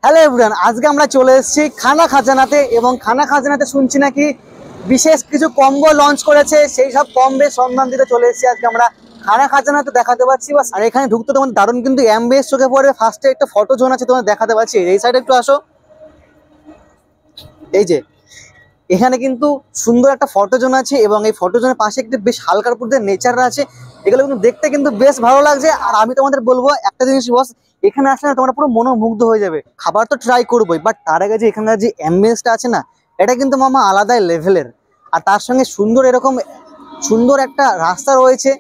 Hello everyone, আজকে আমরা চলে এসেছি খানা খাজানাতে এবং খানা খাজানাতে শুনছি নাকি বিশেষ কিছু কম্বো লঞ্চ করেছে। সেই সব কম্বের সন্ধান দিতে চলে এসেছি আজকে আমরা খানা খাজানাতে দেখাতে পাচ্ছি বাস। আর এখানে ঢুকতে তোমার দারুণ কিন্তু অ্যাম্বিয়েন্স চোখে পড়বে। ফার্স্টে একটা ফটো জোন আছে, তোমার দেখাতে পাচ্ছি। এই সাইডে একটু আসো। এই যে এখানে কিন্তু সুন্দর একটা ফটো জোন আছে এবং এই ফটো জোনের পাশে একটি বেশ হালকার উপর দিয়ে নেচার আছে। এগুলো কিন্তু দেখতে কিন্তু বেশ ভালো লাগছে। আর আমি তোমাদের বলবো একটা জিনিস বস, এখানে আসলে না তোমরা পুরো মনোমুগ্ধ হয়ে যাবে। খাবার তো ট্রাই করবোই, বাট তার আগে যে এখানকার যে অ্যাম্বিয়েন্সটা আছে না, এটা কিন্তু মামা আলাদাই লেভেলের। আর তার সঙ্গে সুন্দর এরকম সুন্দর একটা রাস্তা রয়েছে।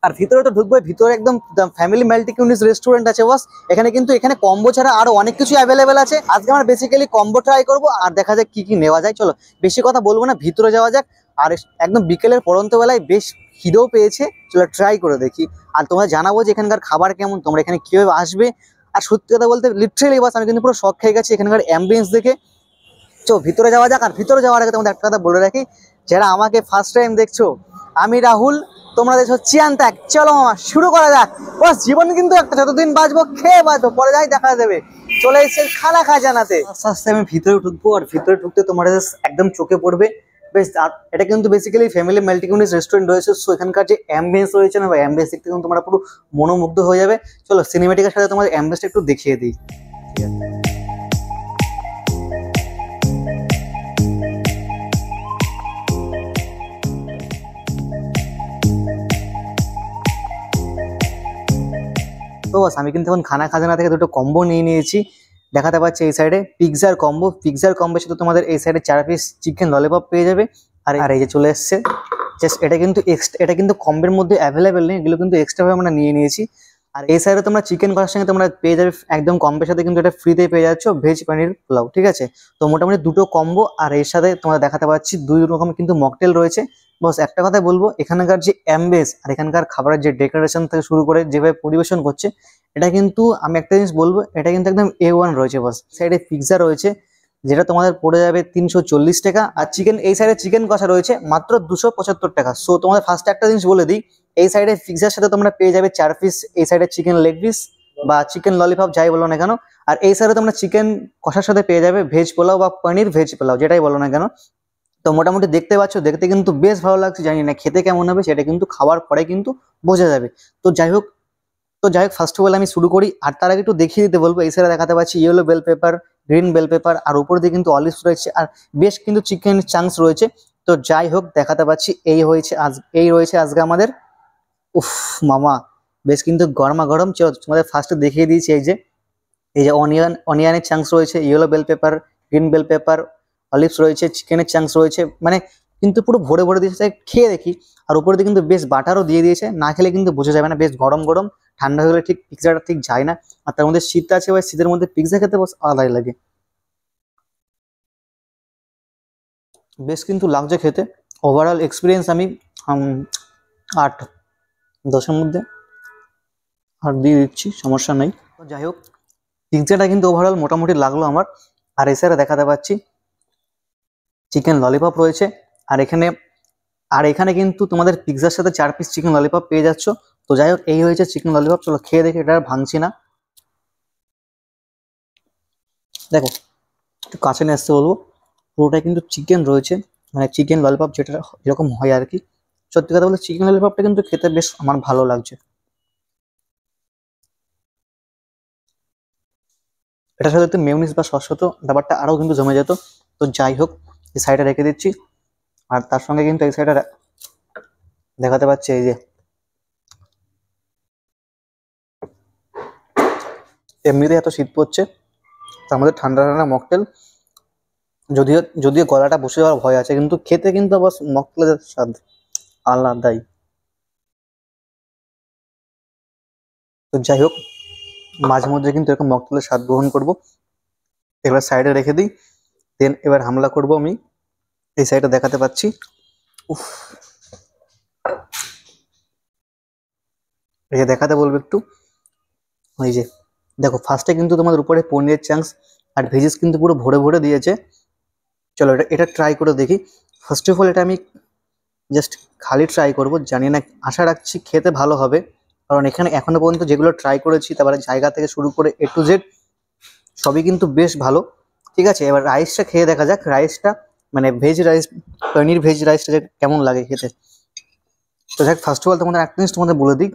আর ভিতরে তো ঢুকবে, ভিতরে একদম ফ্যামিলি মাল্টিকিউনিস রেস্টুরেন্ট আছে বস। এখানে কিন্তু এখানে কম্বো ছাড়া আরো অনেক কিছু অ্যাভেলেবেল আছে। আজকে আমরা বেসিক্যালি কম্বো ট্রাই করবো আর দেখা যাক কি কি নেওয়া যায়। চলো বেশি কথা বলবো না, ভিতরে যাওয়া যাক। আর একদম বিকেলের পড়ন্ত বেলায় বেশ খিদেও পেয়েছে, চলো ট্রাই করে দেখি। আর তোমরা জানাবো যে এখানকার খাবার কেমন, তোমরা এখানে কিভাবে আসবে। আর সত্যি কথা বলতে লিটারেলি বাস আমি কিন্তু পুরো শক খেয়ে গেছি এখানকার অ্যাম্বিয়েন্স দেখে। চলো ভিতরে যাওয়া যাক। আর ভিতরে যাওয়ার আগে তোমাদের একটা কথা বলে রাখি, যারা আমাকে ফার্স্ট টাইম দেখছো, আমি রাহুল, তোমরা দেখছো চিয়ান ত্যাগ। চলো মামা শুরু করা যাক। বাস জীবন কিন্তু একটা, যতদিন বাঁচবো খেয়ে বাঁচবো, পরে যাই দেখা যাবে। চলে এসেছে খানা খাজানাতে। আস্তে আস্তে আমি ভিতরে ঢুকবো আর ভিতরে ঢুকতে তোমার একদম চোখে পড়বে বেশ। আর এটা কিন্তু বেসিক্যালি ফ্যামিলি মাল্টিকিউনিস রেস্টুরেন্ট রয়েছে। সো এখানকার যে অ্যাম্বিয়েন্স রয়েছে না, বা অ্যাম্বিয়েন্স দেখতে কিন্তু তোমরা পুরো মনোমুগ্ধ হয়ে যাবে। চলো সিনেমেটিকের সাথে তোমাদের অ্যাম্বিয়েন্সটা একটু দেখিয়ে দিই। তো বাস আমি কিন্তু এখন খানা খাজানা থেকে দুটো কম্বো নিয়ে নিয়েছি। দেখাতে পাচ্ছি এই সাইডে পিৎজার কম্বো। পিৎজার কম্বোর সাথে তোমাদের এই সাইডে 4 পিস চিকেন ললিপপ পেয়ে যাবে। আর এই যে চলে এসছে জাস্ট, এটা কিন্তু এক্সট্রা, এটা কিন্তু কম্বের মধ্যে অ্যাভেলেবেল নেই, এগুলো কিন্তু এক্সট্রা ভাবে আমরা নিয়ে নিয়েছি। আর এই সাইডে তোমরা চিকেন কষার সঙ্গে তোমরা পেয়ে যাবে একদম কম্বের সাথে কিন্তু এটা ফ্রিতে পেয়ে যাচ্ছ ভেজ পনির পোলাও, ঠিক আছে। তো মোটামুটি দুটো কম্বো। আর এর সাথে তোমরা দেখাতে পাচ্ছি 2 রকম কিন্তু মকটেল রয়েছে। বস একটা কথাই বলবো, এখানকার যে অ্যাম্বিয়েন্স আর এখানকার খাবারের যে ডেকোরেশন থেকে শুরু করে যেভাবে পরিবেশন করছে, এটা কিন্তু আমি একটা জিনিস বলবো, এটা কিন্তু একদম A1 রয়েছে। বস সাইডে পিৎজা রয়েছে যেটা তোমাদের পড়ে যাবে 340 টাকা। আর চিকেন, এই সাইডে চিকেন কষা রয়েছে মাত্র 275 টাকা। সো তোমাদের ফার্স্টে একটা জিনিস বলে দিই, এই সাইডে পিৎজার সাথে তোমরা পেয়ে যাবে 4 পিস এই সাইডে চিকেন লেগ পিস বা চিকেন ললিপপ যাই বলো না কেন। আর এই সাইডে তোমরা চিকেন কষার সাথে পেয়ে যাবে ভেজ পোলাও বা পনির ভেজ পোলাও, যেটাই বলো না কেন। তো মোটামুটি দেখতে পাচ্ছ, দেখতে কিন্তু বেশ ভালো লাগছে। জানি না খেতে কেমন হবে, সেটা কিন্তু খাওয়ার পরে কিন্তু বোঝা যাবে। তো যাই হোক, ফার্স্ট অফ অল আমি শুরু করি। আর তার আগে একটু দেখিয়ে দিতে বলবো, এই সাইডে দেখাতে পাচ্ছি yellow bell pepper, green bell pepper, আর উপর দিয়ে কিন্তু অলিভস রয়েছে, আর বেশ কিন্তু চিকেন চাংস রয়েছে। তো যাই হোক দেখাতে পাচ্ছি, এই রয়েছে আজকে আমাদের। উফ মামা, বেশ কিন্তু গরমা গরম। চলো তোমাদের ফার্স্টে দেখিয়ে দিয়েছি, এই যে অনিয়নের চাংস রয়েছে, yellow bell pepper, green bell pepper, olives রয়েছে, চিকেনের চাংস রয়েছে, মানে কিন্তু পুরো ভরে ভরে দিয়েছে। খেয়ে দেখি। আর উপরে দিয়ে কিন্তু বেশ বাটারও দিয়ে দিয়েছে, না খেলে কিন্তু বোঝা যাবে না। বেশ গরম গরম, ঠান্ডা হয়ে গেলে ঠিক পিৎজাটা ঠিক যায় না। আর তার মধ্যে শীত আছে ভাই, শীতের মধ্যে পিৎজা খেতে বেশ আলাদাই লাগে। বেশ কিন্তু লাগছে খেতে। ওভারঅল এক্সপিরিয়েন্স আমি 8-10-এর মধ্যে 8 দিয়ে দিচ্ছি, সমস্যা নেই। তো যাই হোক, পিৎজাটা কিন্তু ওভারঅল মোটামুটি লাগলো আমার। আর এছাড়া দেখাতে পাচ্ছি চিকেন ললিপপ রয়েছে। আর এখানে কিন্তু তোমাদের পিৎজার সাথে 4 পিস চিকেন ললিপপ পেয়ে যাচ্ছ। তো যাই হোক, এই হয়েছে চিকেন ললিপপ। চলো খেয়ে দেখি, এটা আর ভাঙছি না। দেখো একটু কাছে নিয়ে আসতে বলবো, পুরোটাই কিন্তু চিকেন রয়েছে, মানে চিকেন ললিপপ যেটা এরকম হয় আর কি। সত্যি কথা বলতে চিকেন ললিপপটা কিন্তু খেতে বেশ আমার ভালো লাগছে। এটার সাথে একটু মেয়োনিজ বা সস হতো, ব্যাপারটা আরো কিন্তু জমে যেত। তো যাই হোক, এই সাইডে রেখে দিচ্ছি। আর তার সঙ্গে কিন্তু এই সাইডে দেখাতে পাচ্ছি এই যে এমনিতে এত শীত পড়ছে, তার মধ্যে ঠান্ডা ঠান্ডা মকটেল। যদিও যদিও গলাটা বসে যাওয়ার ভয় আছে, কিন্তু খেতে কিন্তু আবার মকটেলের স্বাদ আলাদাই। তো যাই হোক, মাঝে মধ্যে কিন্তু এরকম মকটেলের স্বাদ গ্রহণ করবো। এবার সাইডে রেখে দিই, দেন এবার হামলা করব আমি। এই সাইডে দেখাতে পাচ্ছি, উফ, এই যে দেখাতে বলবো একটু। ওই যে দেখো, ফার্স্টে কিন্তু তোমাদের উপরে পনিরের চাংস আর ভেজিস কিন্তু পুরো ভরে ভরে দিয়েছে। চলো এটা ট্রাই করে দেখি। ফার্স্ট অফ অল এটা আমি জাস্ট খালি ট্রাই করব, জানি না, আশা রাখছি খেতে ভালো হবে। কারণ এখানে এখনো পর্যন্ত যেগুলো ট্রাই করেছি, তারপরে জায়গা থেকে শুরু করে A to Z সবই কিন্তু বেশ ভালো। ঠিক আছে, এবার রাইসটা খেয়ে দেখা যাক রাইসটা, মানে ভেজ রাইস, পনির ভেজ রাইসটা যে কেমন লাগে খেতে। তো দেখ, ফার্স্ট অফ অল তোমাদের একটা জিনিস তোমাদের বলে দিই,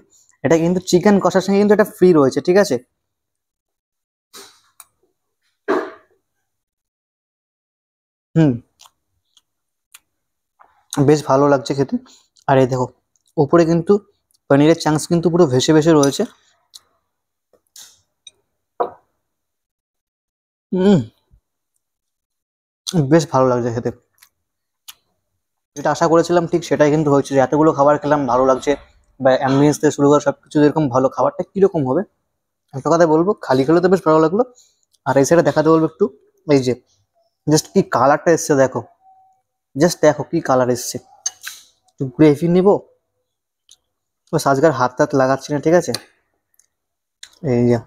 এটা কিন্তু চিকেন কষার সঙ্গে কিন্তু এটা ফ্রি রয়েছে, ঠিক আছে। হুম, বেশ ভালো লাগছে খেতে। আর এই দেখো, উপরে কিন্তু পনিরের চাংস কিন্তু পুরো ভেসে ভেসে রয়েছে। হুম, বেশ ভালো লাগছে খেতে। যেটা আশা করেছিলাম ঠিক সেটাই কিন্তু হয়েছে, যে এতগুলো খাবার খেলাম, ভালো লাগছে, বা অ্যাম্বিয়েন্স থেকে শুরু করে সবকিছু এরকম ভালো, খাবারটা কিরকম হবে একটা কথা বলবো, খালি খেলে তো বেশ ভালো লাগলো। আর এই সাইডে দেখাতে বলবো একটু, এই যে জাস্ট কি কালারটা এসছে দেখো, জাস্ট দেখো কি কালার এসছে। একটু গ্রেভি নিবো, বাস আজকাল হাত টাত লাগাচ্ছি না, ঠিক আছে। এই যে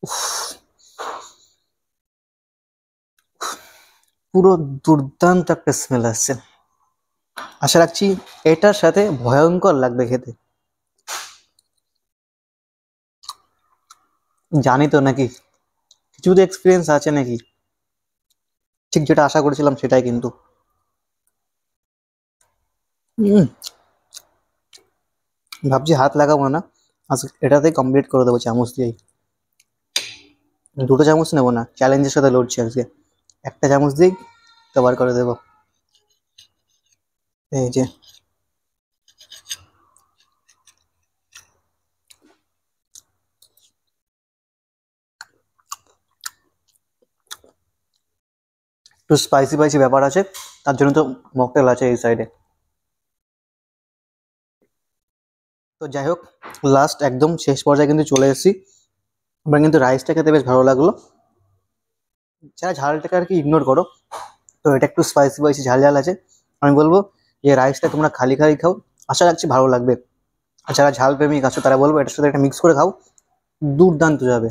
উফ, পুরো দুর্দান্ত একটা স্মেল আসছে। আশা রাখছি এটার সাথে ভয়ঙ্কর লাগবে খেতে। জানি তো নাকি, কিছু তো এক্সপিরিয়েন্স আছে নাকি। ঠিক যেটা আশা করেছিলাম সেটাই কিন্তু। হুম, ভাবছি হাত লাগাবো না, আজ এটাতেই কমপ্লিট করে দেবো চামচ দিয়েই। দুটো চামচ নেবো না, চ্যালেঞ্জের সাথে লড়ছি আজকে। একটা চামচ দিয়েই কভার করে দেবো। এই যে একটু স্পাইসি স্পাইসি ব্যাপার আছে, তার জন্য তো মকটেল আছে এই সাইডে। তো যাই হোক, লাস্ট একদম শেষ পর্যায়ে কিন্তু চলে এসেছি। এবার কিন্তু রাইসটা খেতে বেশ ভালো লাগলো। যারা ঝালটাকে আর কি ইগনোর করো, তো এটা একটু স্পাইসি স্পাইসি ঝাল ঝাল আছে। আমি বলবো যে রাইসটা তোমরা খালি খালি খাও, আশা রাখছি ভালো লাগবে। আর যারা ঝাল প্রেমিক আছো তারা বলবো এটার সাথে একটা মিক্স করে খাও, দুর্দান্ত যাবে।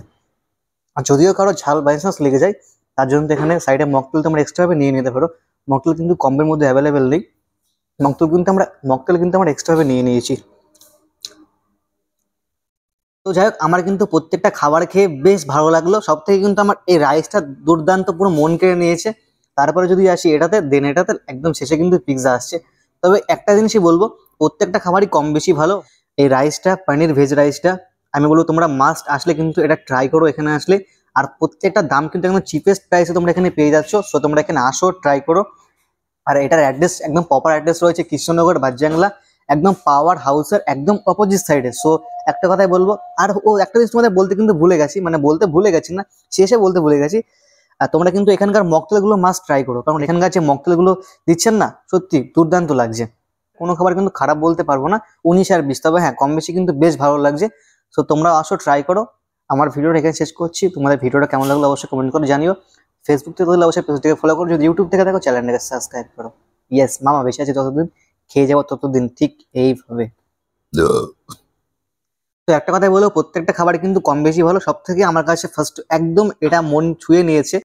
আর যদিও কারো ঝাল বাই চান্স লেগে যায়, তার জন্য তো এখানে সাইডে মকটেল তোমরা এক্সট্রা ভাবে নিয়ে নিতে পারো। মকটেল কিন্তু কম্বের মধ্যে অ্যাভেলেবেল নেই, মকটেল কিন্তু আমরা এক্সট্রা ভাবে নিয়ে নিয়েছি। তো যাই হোক, আমার কিন্তু প্রত্যেকটা খাবার খেয়ে বেশ ভালো লাগলো। সব থেকে কিন্তু আমার এই রাইসটা দুর্দান্ত পুরো মন কেড়ে নিয়েছে। তারপরে যদি আসি এটাতে, দেন এটাতে একদম শেষে কিন্তু পিৎজা আসছে। তবে একটা জিনিসই বলবো, প্রত্যেকটা খাবারই কম বেশি ভালো। এই রাইসটা, পনির ভেজ রাইসটা, আমি বলবো তোমরা মাস্ট আসলে কিন্তু এটা ট্রাই করো এখানে আসলে। আর প্রত্যেকটা দাম কিন্তু একদম চিপেস্ট প্রাইসে তোমরা এখানে পেয়ে যাচ্ছ। সো তোমরা এখানে আসো, ট্রাই করো। আর এটার অ্যাড্রেস একদম প্রপার অ্যাড্রেস রয়েছে কৃষ্ণনগর বাজজাংলা, একদম পাওয়ার হাউসের একদম অপোজিট সাইডে। সো একটা কথাই বলবো, আর ও একটা জিনিস তোমাদের বলতে কিন্তু ভুলে গেছি, মানে বলতে ভুলে গেছি না, শেষে বলতে ভুলে গেছি। আর তোমরা কিন্তু এখানকার মকটেলগুলো মাস্ট ট্রাই করো, কারণ এখানকার যে মকটেলগুলো দিচ্ছেন না, সত্যি দুর্দান্ত লাগছে। কোনো খাবার কিন্তু খারাপ বলতে পারবো না, 19 আর 20, তবে হ্যাঁ কম বেশি কিন্তু বেশ ভালো লাগছে। সো তোমরা আসো, ট্রাই করো। আমার ভিডিওটা এখানে শেষ করছি, তোমাদের ভিডিওটা কেমন লাগলো অবশ্যই কমেন্ট করে জানিও। ফেসবুক থেকে দেখলে অবশ্যই পেজটাকে ফলো করো, যদি ইউটিউব থেকে দেখো চ্যানেলটাকে সাবস্ক্রাইব করো। ইয়েস মামা, বেঁচে আছে যতদিন, খেয়ে যাবো ততদিন, ঠিক এইভাবে। তো একটা কথাই বলবো, প্রত্যেকটা খাবার কিন্তু কম বেশি ভালো। সব থেকে আমার কাছে ফার্স্ট একদম এটা মন ছুঁয়ে নিয়েছে